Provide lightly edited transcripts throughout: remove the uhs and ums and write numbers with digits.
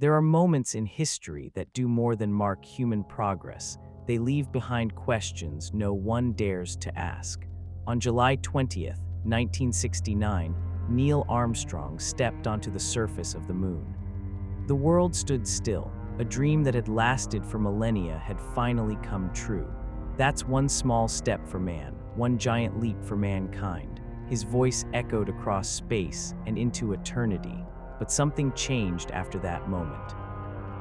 There are moments in history that do more than mark human progress. They leave behind questions no one dares to ask. On July 20th, 1969, Neil Armstrong stepped onto the surface of the moon. The world stood still. A dream that had lasted for millennia had finally come true. That's one small step for man, one giant leap for mankind. His voice echoed across space and into eternity. But something changed after that moment.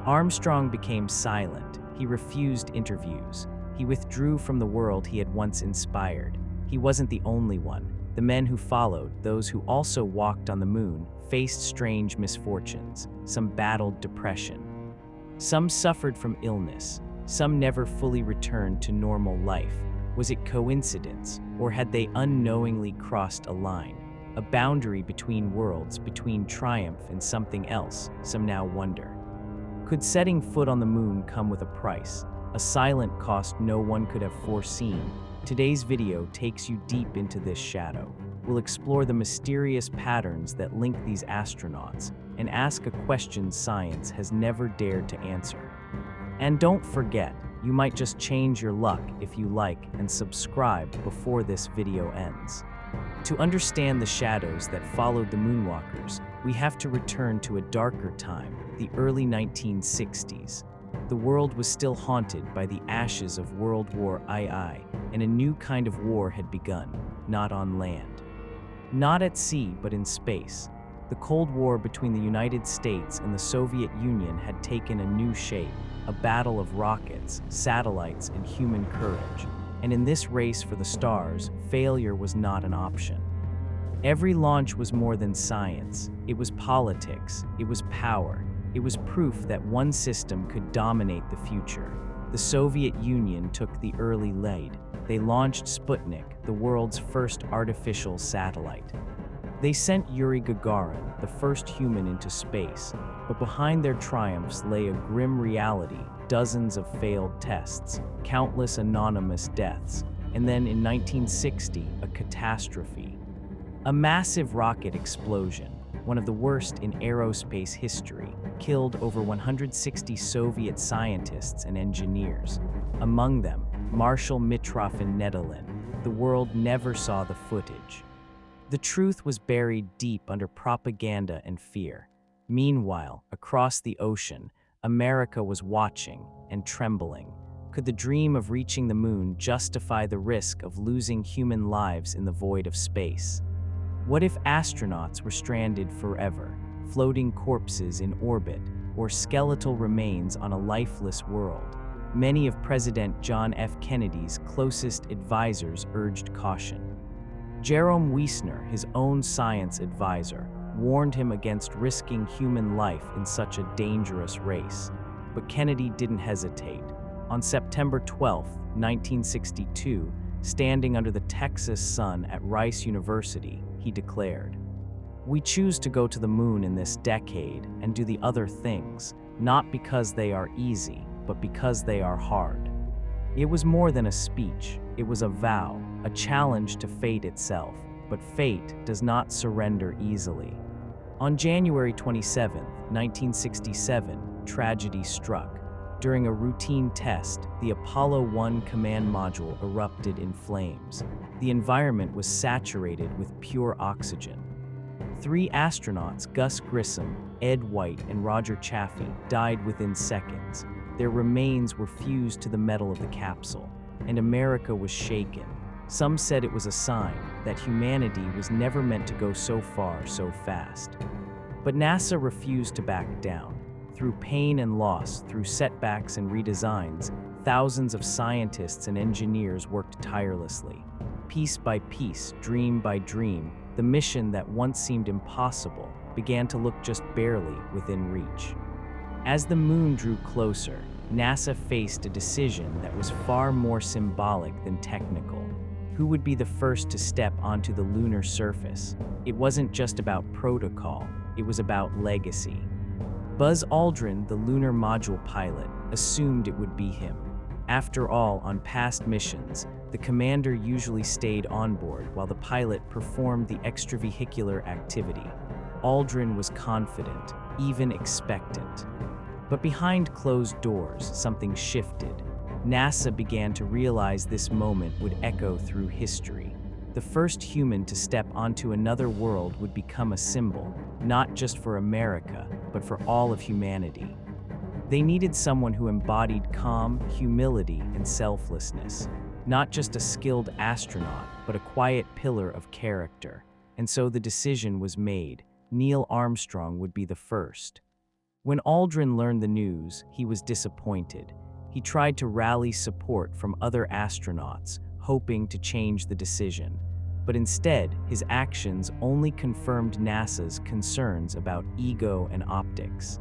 Armstrong became silent. He refused interviews. He withdrew from the world he had once inspired. He wasn't the only one. The men who followed, those who also walked on the moon, faced strange misfortunes. Some battled depression. Some suffered from illness. Some never fully returned to normal life. Was it coincidence, or had they unknowingly crossed a line? A boundary between worlds, between triumph and something else, some now wonder. Could setting foot on the moon come with a price? A silent cost no one could have foreseen. Today's video takes you deep into this shadow. We'll explore the mysterious patterns that link these astronauts and ask a question science has never dared to answer. And don't forget, you might just change your luck if you like and subscribe before this video ends. To understand the shadows that followed the moonwalkers, we have to return to a darker time, the early 1960s. The world was still haunted by the ashes of World War II, and a new kind of war had begun, not on land. Not at sea, but in space. The Cold War between the United States and the Soviet Union had taken a new shape, a battle of rockets, satellites, and human courage. And in this race for the stars, failure was not an option. Every launch was more than science. It was politics. It was power. It was proof that one system could dominate the future. The Soviet Union took the early lead. They launched Sputnik, the world's first artificial satellite. They sent Yuri Gagarin, the first human, into space. But behind their triumphs lay a grim reality: dozens of failed tests, countless anonymous deaths, and then in 1960, a catastrophe. A massive rocket explosion, one of the worst in aerospace history, killed over 160 Soviet scientists and engineers. Among them, Marshal Mitrov in Netherlands. The world never saw the footage. The truth was buried deep under propaganda and fear. Meanwhile, across the ocean, America was watching and trembling. Could the dream of reaching the moon justify the risk of losing human lives in the void of space? What if astronauts were stranded forever, floating corpses in orbit, or skeletal remains on a lifeless world? Many of President John F. Kennedy's closest advisors urged caution. Jerome Wiesner, his own science advisor, warned him against risking human life in such a dangerous race. But Kennedy didn't hesitate. On September 12, 1962, standing under the Texas sun at Rice University, he declared, "We choose to go to the moon in this decade and do the other things, not because they are easy, but because they are hard." It was more than a speech. It was a vow, a challenge to fate itself. But fate does not surrender easily. On January 27, 1967, tragedy struck. During a routine test, the Apollo 1 command module erupted in flames. The environment was saturated with pure oxygen. 3 astronauts, Gus Grissom, Ed White, and Roger Chaffee, died within seconds. Their remains were fused to the metal of the capsule, and America was shaken. Some said it was a sign that humanity was never meant to go so far so fast. But NASA refused to back down. Through pain and loss, through setbacks and redesigns, thousands of scientists and engineers worked tirelessly. Piece by piece, dream by dream, the mission that once seemed impossible began to look just barely within reach. As the moon drew closer, NASA faced a decision that was far more symbolic than technical. Who would be the first to step onto the lunar surface? It wasn't just about protocol, it was about legacy. Buzz Aldrin, the lunar module pilot, assumed it would be him. After all, on past missions, the commander usually stayed on board while the pilot performed the extravehicular activity. Aldrin was confident, even expectant. But behind closed doors, something shifted. NASA began to realize this moment would echo through history. The first human to step onto another world would become a symbol, not just for America, but for all of humanity. They needed someone who embodied calm, humility, and selflessness. Not just a skilled astronaut, but a quiet pillar of character. And so the decision was made. Neil Armstrong would be the first. When Aldrin learned the news, he was disappointed. He tried to rally support from other astronauts, hoping to change the decision. But instead, his actions only confirmed NASA's concerns about ego and optics.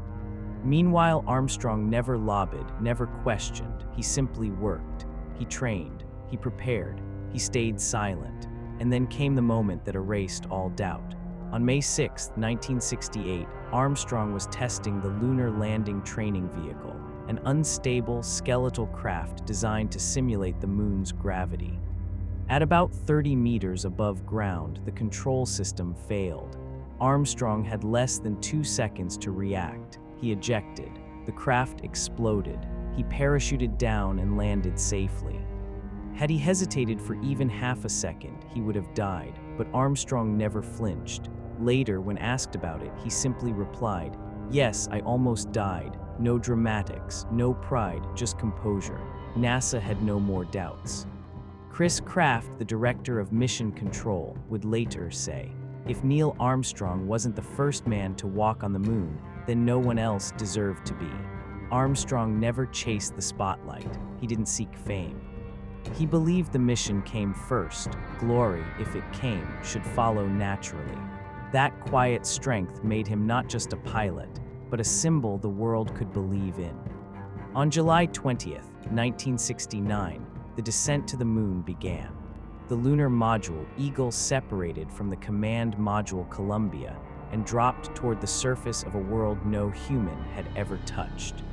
Meanwhile, Armstrong never lobbied, never questioned. He simply worked. He trained. He prepared. He stayed silent. And then came the moment that erased all doubt. On May 6, 1968, Armstrong was testing the Lunar Landing Training Vehicle, an unstable, skeletal craft designed to simulate the moon's gravity. At about 30 meters above ground, the control system failed. Armstrong had less than 2 seconds to react. He ejected. The craft exploded. He parachuted down and landed safely. Had he hesitated for even half a second, he would have died, but Armstrong never flinched. Later, when asked about it, he simply replied, "Yes, I almost died. No dramatics, no pride, just composure." NASA had no more doubts. Chris Kraft, the director of Mission Control, would later say, "If Neil Armstrong wasn't the first man to walk on the moon, then no one else deserved to be." Armstrong never chased the spotlight. He didn't seek fame. He believed the mission came first. Glory, if it came, should follow naturally. That quiet strength made him not just a pilot, but a symbol the world could believe in. On July 20th, 1969, the descent to the moon began. The lunar module Eagle separated from the command module Columbia and dropped toward the surface of a world no human had ever touched.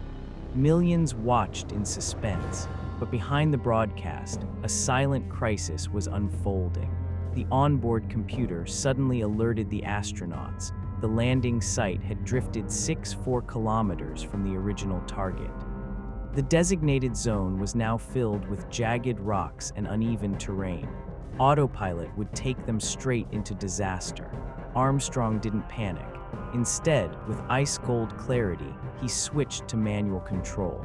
Millions watched in suspense, but behind the broadcast, a silent crisis was unfolding. The onboard computer suddenly alerted the astronauts. The landing site had drifted 4 kilometers from the original target. The designated zone was now filled with jagged rocks and uneven terrain. Autopilot would take them straight into disaster. Armstrong didn't panic. Instead, with ice-cold clarity, he switched to manual control.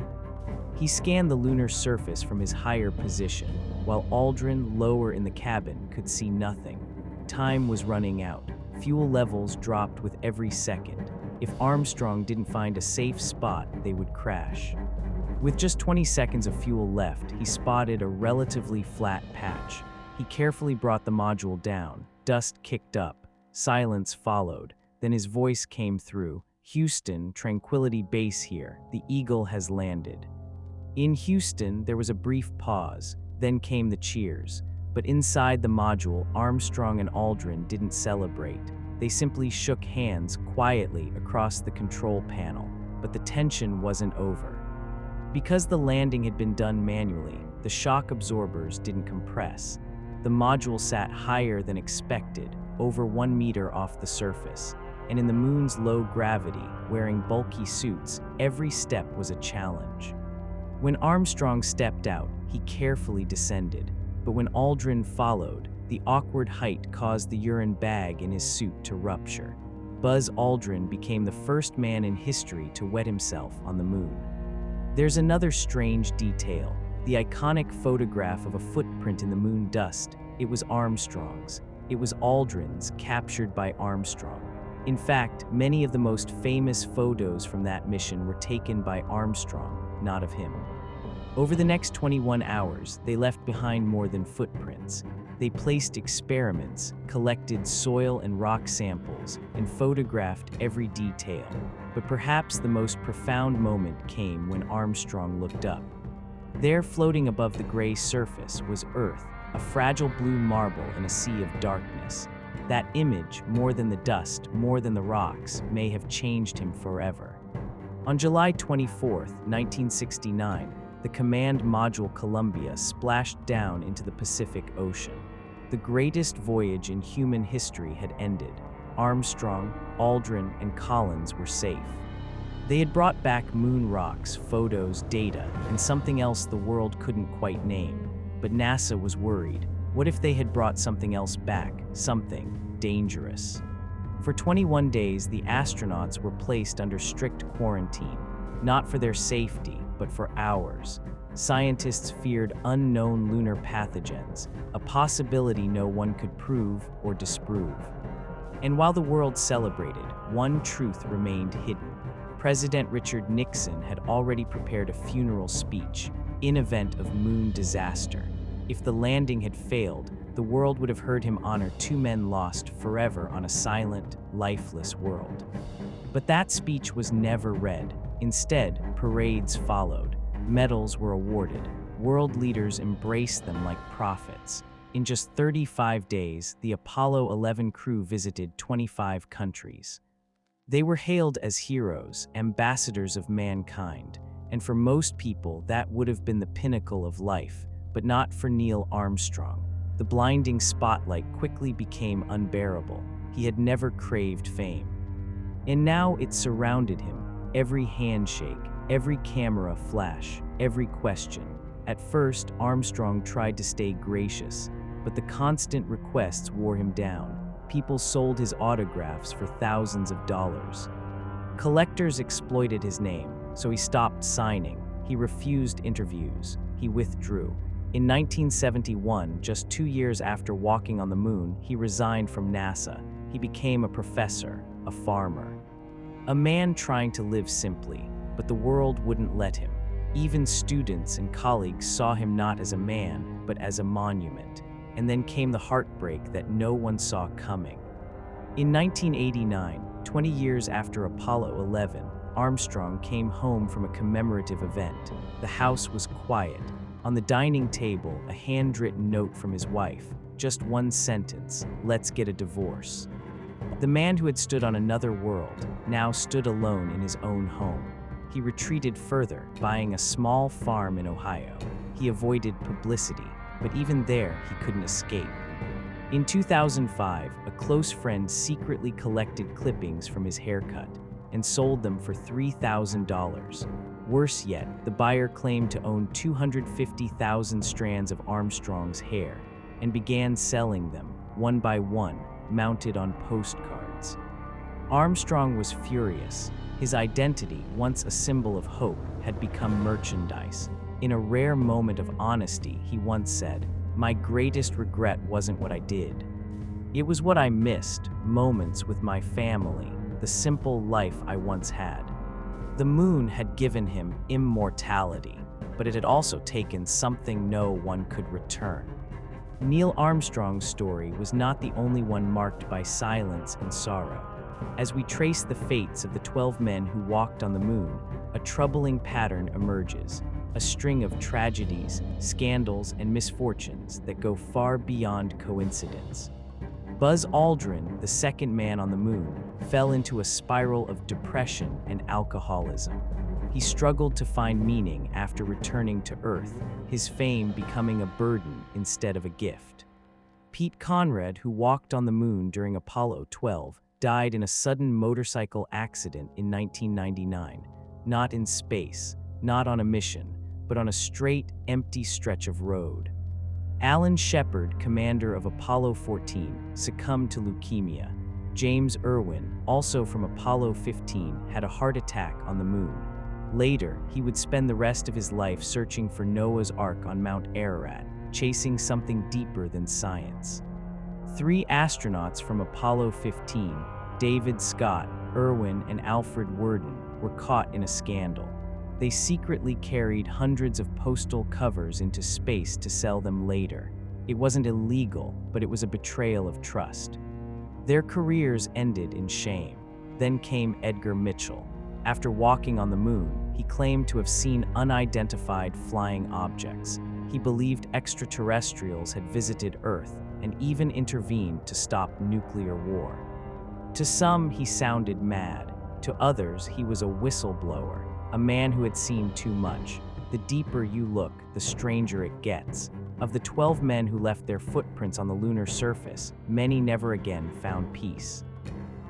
He scanned the lunar surface from his higher position, while Aldrin, lower in the cabin, could see nothing. Time was running out. Fuel levels dropped with every second. If Armstrong didn't find a safe spot, they would crash. With just 20 seconds of fuel left, he spotted a relatively flat patch. He carefully brought the module down. Dust kicked up. Silence followed. Then his voice came through. "Houston, Tranquility Base here. The Eagle has landed." In Houston, there was a brief pause. Then came the cheers. But inside the module, Armstrong and Aldrin didn't celebrate. They simply shook hands quietly across the control panel. But the tension wasn't over. Because the landing had been done manually, the shock absorbers didn't compress. The module sat higher than expected, over 1 meter off the surface. And in the moon's low gravity, wearing bulky suits, every step was a challenge. When Armstrong stepped out, he carefully descended. But when Aldrin followed, the awkward height caused the urine bag in his suit to rupture. Buzz Aldrin became the first man in history to wet himself on the moon. There's another strange detail. The iconic photograph of a footprint in the moon dust. It was Armstrong's. It was Aldrin's, captured by Armstrong. In fact, many of the most famous photos from that mission were taken by Armstrong, not of him. Over the next 21 hours, they left behind more than footprints. They placed experiments, collected soil and rock samples, and photographed every detail. But perhaps the most profound moment came when Armstrong looked up. There, floating above the gray surface, was Earth, a fragile blue marble in a sea of darkness. That image, more than the dust, more than the rocks, may have changed him forever. On July 24, 1969, the command module Columbia splashed down into the Pacific Ocean. The greatest voyage in human history had ended. Armstrong, Aldrin, and Collins were safe. They had brought back moon rocks, photos, data, and something else the world couldn't quite name. But NASA was worried. What if they had brought something else back, something dangerous? For 21 days, the astronauts were placed under strict quarantine, not for their safety, but for ours. Scientists feared unknown lunar pathogens, a possibility no one could prove or disprove. And while the world celebrated, one truth remained hidden. President Richard Nixon had already prepared a funeral speech in event of moon disaster. If the landing had failed, the world would have heard him honor two men lost forever on a silent, lifeless world. But that speech was never read. Instead, parades followed. Medals were awarded. World leaders embraced them like prophets. In just 35 days, the Apollo 11 crew visited 25 countries. They were hailed as heroes, ambassadors of mankind, and for most people that would have been the pinnacle of life, but not for Neil Armstrong. The blinding spotlight quickly became unbearable. He had never craved fame. And now it surrounded him, every handshake, every camera flash, every question. At first, Armstrong tried to stay gracious, but the constant requests wore him down. People sold his autographs for thousands of dollars. Collectors exploited his name, so he stopped signing. He refused interviews. He withdrew. In 1971, just 2 years after walking on the moon, he resigned from NASA. He became a professor, a farmer, a man trying to live simply, but the world wouldn't let him. Even students and colleagues saw him not as a man, but as a monument. And then came the heartbreak that no one saw coming. In 1989, 20 years after Apollo 11, Armstrong came home from a commemorative event. The house was quiet. On the dining table, a handwritten note from his wife. Just one sentence: "Let's get a divorce." The man who had stood on another world now stood alone in his own home. He retreated further, buying a small farm in Ohio. He avoided publicity, but even there, he couldn't escape. In 2005, a close friend secretly collected clippings from his haircut and sold them for $3,000. Worse yet, the buyer claimed to own 250,000 strands of Armstrong's hair and began selling them, one by one, mounted on postcards. Armstrong was furious. His identity, once a symbol of hope, had become merchandise. In a rare moment of honesty, he once said, "My greatest regret wasn't what I did. It was what I missed, moments with my family, the simple life I once had." The moon had given him immortality, but it had also taken something no one could return. Neil Armstrong's story was not the only one marked by silence and sorrow. As we trace the fates of the 12 men who walked on the moon, a troubling pattern emerges. A string of tragedies, scandals, and misfortunes that go far beyond coincidence. Buzz Aldrin, the second man on the moon, fell into a spiral of depression and alcoholism. He struggled to find meaning after returning to Earth, his fame becoming a burden instead of a gift. Pete Conrad, who walked on the moon during Apollo 12, died in a sudden motorcycle accident in 1999, not in space, not on a mission, but on a straight, empty stretch of road. Alan Shepard, commander of Apollo 14, succumbed to leukemia. James Irwin, also from Apollo 15, had a heart attack on the moon. Later, he would spend the rest of his life searching for Noah's Ark on Mount Ararat, chasing something deeper than science. 3 astronauts from Apollo 15, David Scott, Irwin, and Alfred Worden, were caught in a scandal. They secretly carried hundreds of postal covers into space to sell them later. It wasn't illegal, but it was a betrayal of trust. Their careers ended in shame. Then came Edgar Mitchell. After walking on the moon, he claimed to have seen unidentified flying objects. He believed extraterrestrials had visited Earth and even intervened to stop nuclear war. To some, he sounded mad. To others, he was a whistleblower, a man who had seen too much. The deeper you look, the stranger it gets. Of the 12 men who left their footprints on the lunar surface, many never again found peace.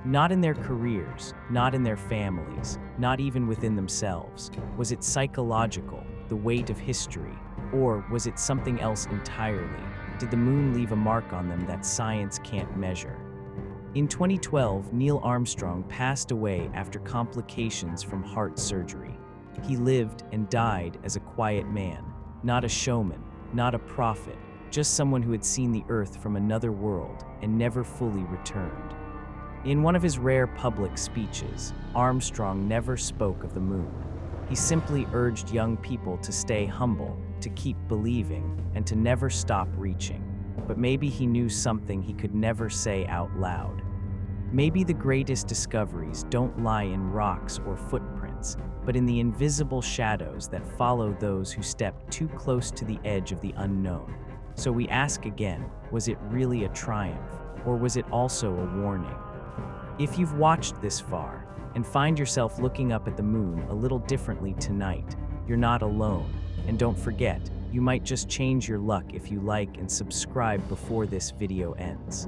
Not in their careers, not in their families, not even within themselves. Was it psychological, the weight of history, or was it something else entirely? Did the moon leave a mark on them that science can't measure? In 2012, Neil Armstrong passed away after complications from heart surgery. He lived and died as a quiet man, not a showman, not a prophet, just someone who had seen the Earth from another world and never fully returned. In one of his rare public speeches, Armstrong never spoke of the moon. He simply urged young people to stay humble, to keep believing, and to never stop reaching. But maybe he knew something he could never say out loud. Maybe the greatest discoveries don't lie in rocks or footprints, but in the invisible shadows that follow those who step too close to the edge of the unknown. So we ask again, was it really a triumph, or was it also a warning? If you've watched this far and find yourself looking up at the moon a little differently tonight, you're not alone. And don't forget, you might just change your luck if you like and subscribe before this video ends.